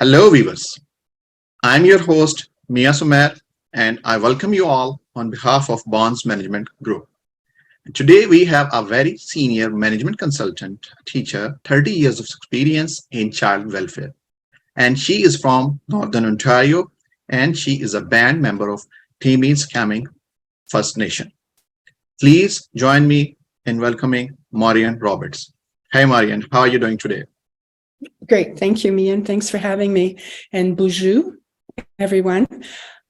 Hello, viewers. I'm your host, Mian Samair, and I welcome you all on behalf of Bonds Management Group. Today, we have a very senior management consultant, teacher, 30 years of experience in child welfare. And she is from Northern Ontario, and she is a band member of Timiskaming First Nation. Please join me in welcoming Marion Roberts. Hi, Marion. How are you doing today? Great. Thank you, Mian. Thanks for having me. And bonjour, everyone.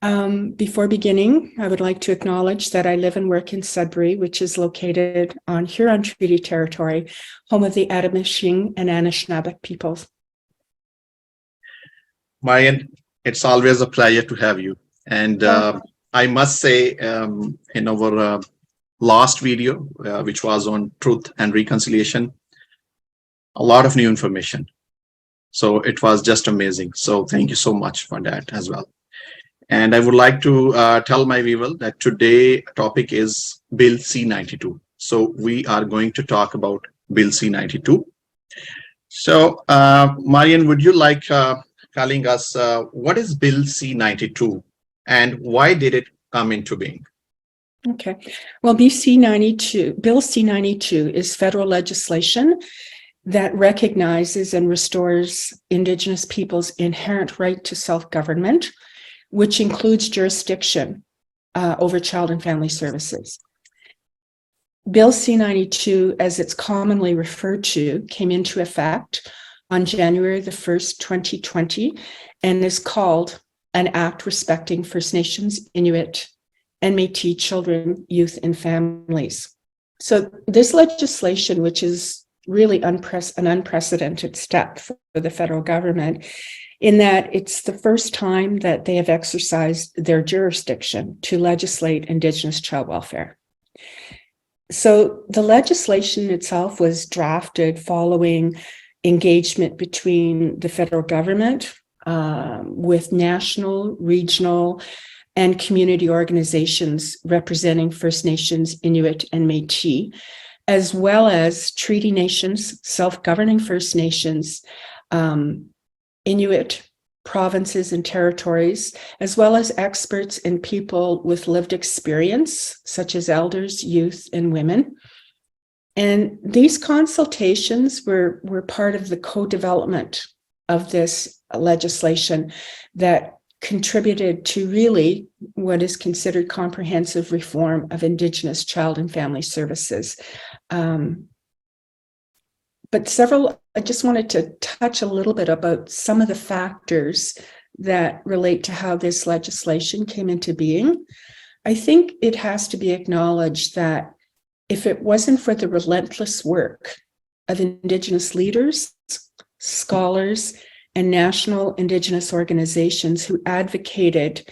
Before beginning, I would like to acknowledge that I live and work in Sudbury, which is located on Huron Treaty Territory, home of the Atikamekw and Anishinaabeg peoples. Marion, it's always a pleasure to have you. And I must say, in our last video, which was on truth and reconciliation, a lot of new information. So it was just amazing. So thank you so much for that as well. And I would like to tell my viewers that today topic is Bill C-92. So we are going to talk about Bill C-92. So Marion, would you like telling us what is Bill C-92 and why did it come into being? Okay. Well, Bill C-92 is federal legislation that recognizes and restores Indigenous peoples' inherent right to self-government, which includes jurisdiction over child and family services. Bill C-92, as it's commonly referred to, came into effect on January the 1st, 2020, and is called an Act Respecting First Nations, Inuit and Metis children, youth, and families. So this legislation, which is really an unprecedented step for the federal government, in that it's the first time that they have exercised their jurisdiction to legislate Indigenous child welfare. So the legislation itself was drafted following engagement between the federal government with national, regional, and community organizations representing First Nations, Inuit, and Metis, as well as treaty nations, self-governing First Nations, Inuit provinces and territories, as well as experts and people with lived experience, such as elders, youth, and women. And these consultations were part of the co-development of this legislation that contributed to really what is considered comprehensive reform of Indigenous child and family services. But I just wanted to touch a little bit about some of the factors that relate to how this legislation came into being. I think it has to be acknowledged that if it wasn't for the relentless work of Indigenous leaders, scholars, and national Indigenous organizations who advocated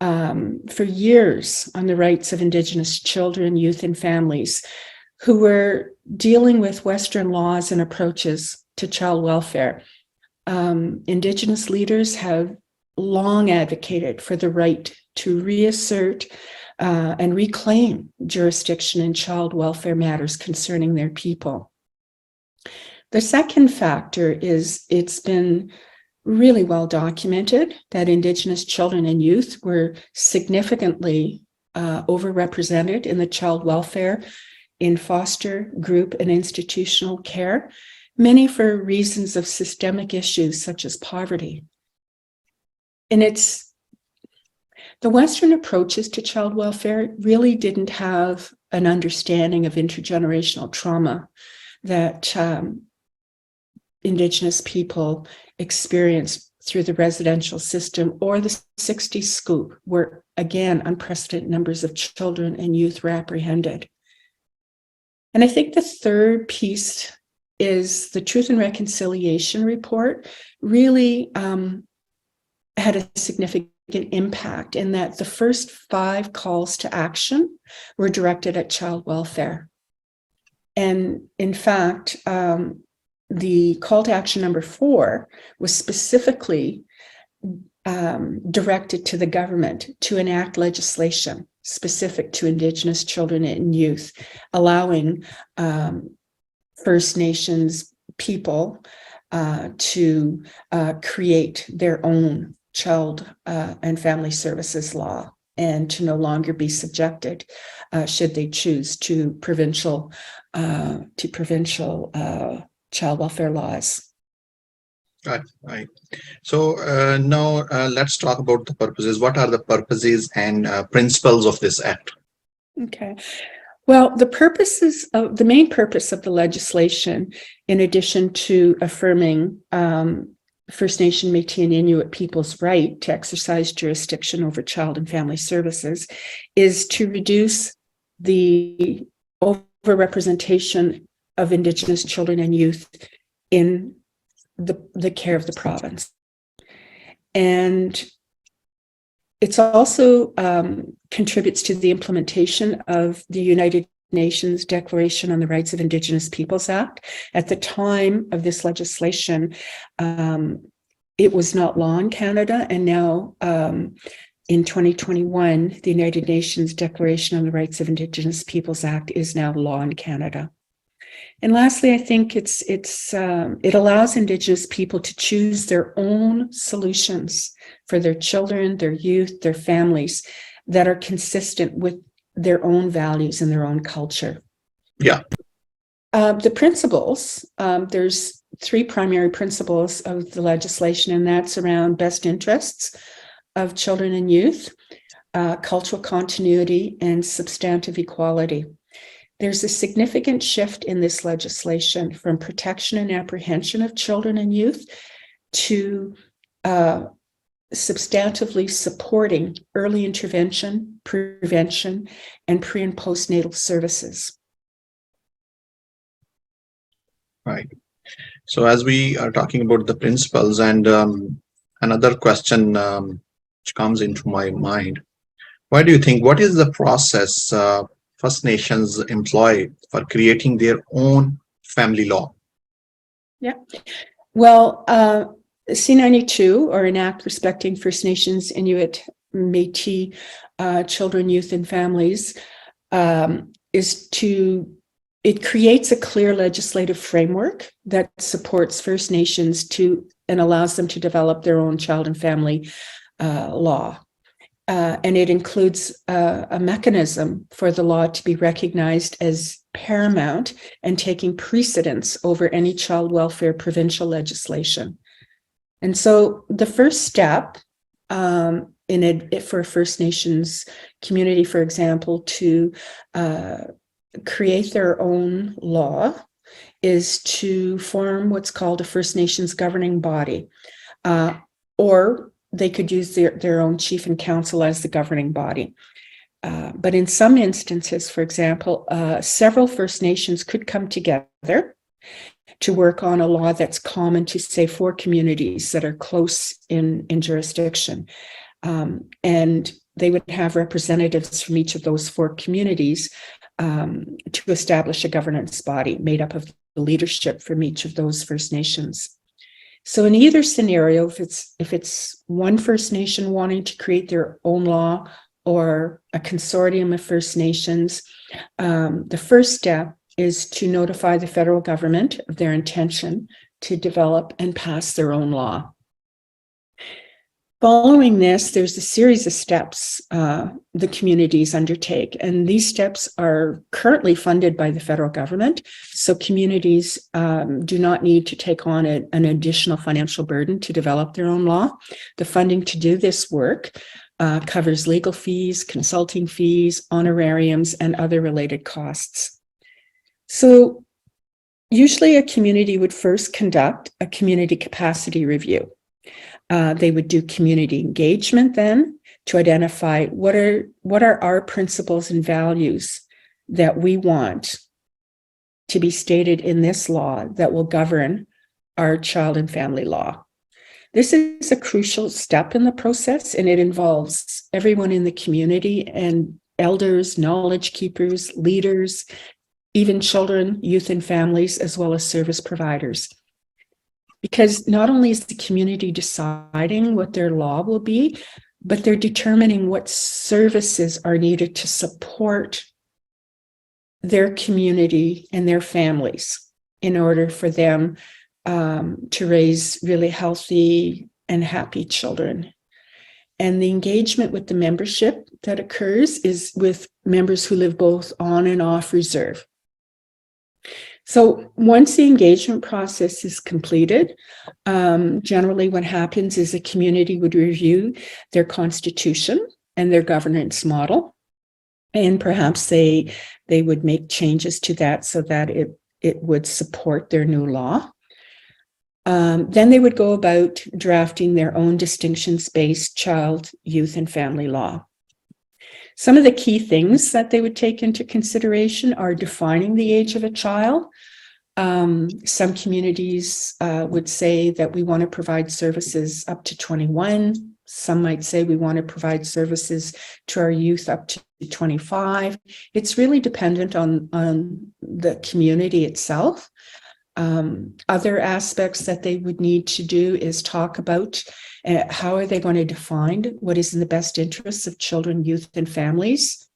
for years on the rights of Indigenous children, youth, and families, who were dealing with Western laws and approaches to child welfare. Indigenous leaders have long advocated for the right to reassert and reclaim jurisdiction in child welfare matters concerning their people. The second factor is it's been really well documented that Indigenous children and youth were significantly overrepresented in the child welfare, in foster, group, and institutional care, many for reasons of systemic issues such as poverty. And the Western approaches to child welfare really didn't have an understanding of intergenerational trauma that Indigenous people experienced through the residential system or the 60s scoop, where, again, unprecedented numbers of children and youth were apprehended. And I think the third piece is the Truth and Reconciliation Report really had a significant impact in that the first 5 calls to action were directed at child welfare. And in fact, the call to action number 4 was specifically directed to the government to enact legislation specific to Indigenous children and youth, allowing First Nations people to create their own child and family services law, and to no longer be subjected, should they choose, to provincial child welfare laws. Right. So now let's talk about the purposes. What are the purposes and principles of this act? Okay. Well, the main purpose of the legislation, in addition to affirming First Nation, Métis, and Inuit people's right to exercise jurisdiction over child and family services, is to reduce the overrepresentation of Indigenous children and youth in the care of the province. And it's also contributes to the implementation of the United Nations Declaration on the Rights of Indigenous Peoples Act. At the time of this legislation, it was not law in Canada, and now in 2021, the United Nations Declaration on the Rights of Indigenous Peoples Act is now law in Canada. And lastly, I think it allows Indigenous people to choose their own solutions for their children, their youth, their families, that are consistent with their own values and their own culture. Yeah. The principles, there's three primary principles of the legislation, and that's around best interests of children and youth, cultural continuity, and substantive equality. There's a significant shift in this legislation from protection and apprehension of children and youth to substantively supporting early intervention, prevention, and pre- and postnatal services. Right. So as we are talking about the principles, and another question which comes into my mind, what is the process First Nations employ for creating their own family law? Yeah. Well, C-92, or an act respecting First Nations, Inuit, Métis children, youth, and families, it creates a clear legislative framework that supports First Nations and allows them to develop their own child and family law. And it includes a mechanism for the law to be recognized as paramount and taking precedence over any child welfare provincial legislation. And so the first step for a First Nations community, for example, to create their own law is to form what's called a First Nations governing body, or they could use their own chief and council as the governing body. But in some instances, for example, several First Nations could come together to work on a law that's common to, say, 4 communities that are close in jurisdiction. And they would have representatives from each of those 4 communities to establish a governance body made up of the leadership from each of those First Nations. So in either scenario, if it's one First Nation wanting to create their own law or a consortium of First Nations, the first step is to notify the federal government of their intention to develop and pass their own law. Following this, there's a series of steps the communities undertake, and these steps are currently funded by the federal government, so communities do not need to take on an additional financial burden to develop their own law. The funding to do this work covers legal fees, consulting fees, honorariums, and other related costs. So usually a community would first conduct a community capacity review. They would do community engagement then to identify what are our principles and values that we want to be stated in this law that will govern our child and family law. This is a crucial step in the process, and it involves everyone in the community and elders, knowledge keepers, leaders, even children, youth, and families, as well as service providers. Because not only is the community deciding what their law will be, but they're determining what services are needed to support their community and their families in order for them to raise really healthy and happy children. And the engagement with the membership that occurs is with members who live both on and off reserve. So once the engagement process is completed, generally what happens is a community would review their constitution and their governance model. And perhaps they would make changes to that so that it would support their new law. Then they would go about drafting their own distinctions-based child, youth, and family law. Some of the key things that they would take into consideration are defining the age of a child. Some communities would say that we want to provide services up to 21. Some might say we want to provide services to our youth up to 25. It's really dependent on the community itself. Other aspects that they would need to do is talk about how are they going to define what is in the best interests of children, youth, and families.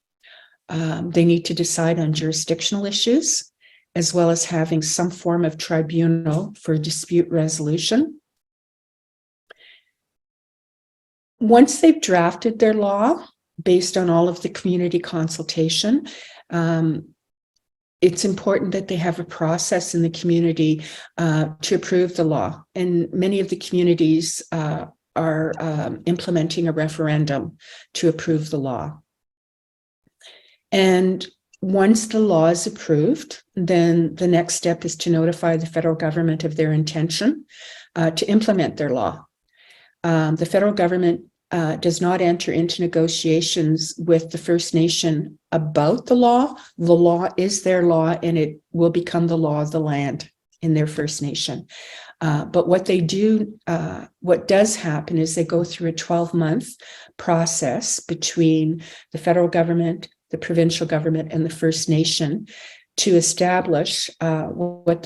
They need to decide on jurisdictional issues, as well as having some form of tribunal for dispute resolution. Once they've drafted their law, based on all of the community consultation, it's important that they have a process in the community to approve the law. And many of the communities are implementing a referendum to approve the law. And once the law is approved, then the next step is to notify the federal government of their intention to implement their law. The federal government does not enter into negotiations with the First Nation about the law. The law is their law, and it will become the law of the land in their First Nation. But what does happen is they go through a 12-month process between the federal government, the provincial government, and the First Nation to establish what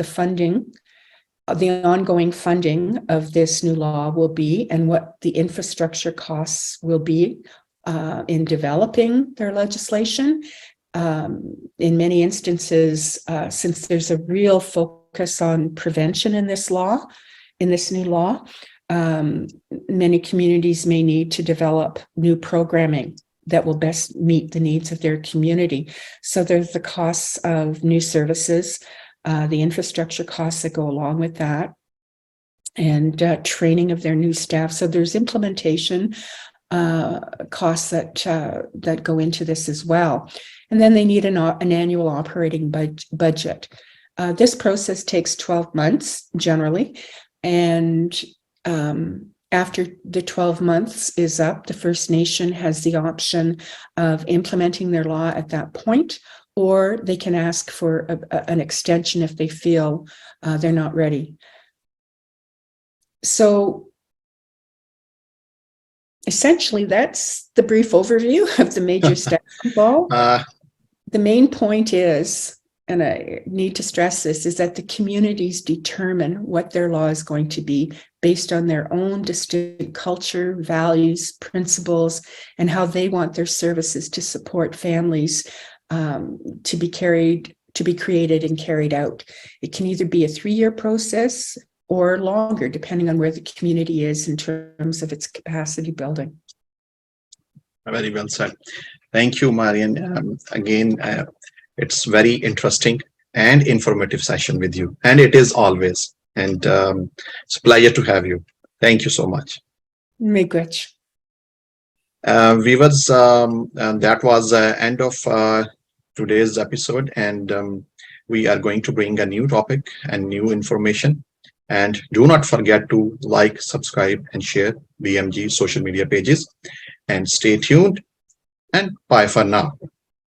the ongoing funding of this new law will be and what the infrastructure costs will be in developing their legislation. In many instances, since there's a real focus on prevention in this new law, many communities may need to develop new programming that will best meet the needs of their community. So there's the costs of new services, the infrastructure costs that go along with that, and training of their new staff. So there's implementation costs that go into this as well. And then they need an annual operating budget. This process takes 12 months generally. And after the 12 months is up, the First Nation has the option of implementing their law at that point, or they can ask for an extension if they feel they're not ready. So essentially, that's the brief overview of the major steps involved. The main point is, and I need to stress this, is that the communities determine what their law is going to be based on their own distinct culture, values, principles, and how they want their services to support families to be created and carried out. It can either be a 3-year process or longer, depending on where the community is in terms of its capacity building. Very well said. Thank you, Marion. Again, it's very interesting and informative session with you, and it is always. And it's a pleasure to have you. Thank you so much. Miigwech. Viewers, that was the end of today's episode, and we are going to bring a new topic and new information. And do not forget to like, subscribe, and share BMG social media pages. And stay tuned, and bye for now.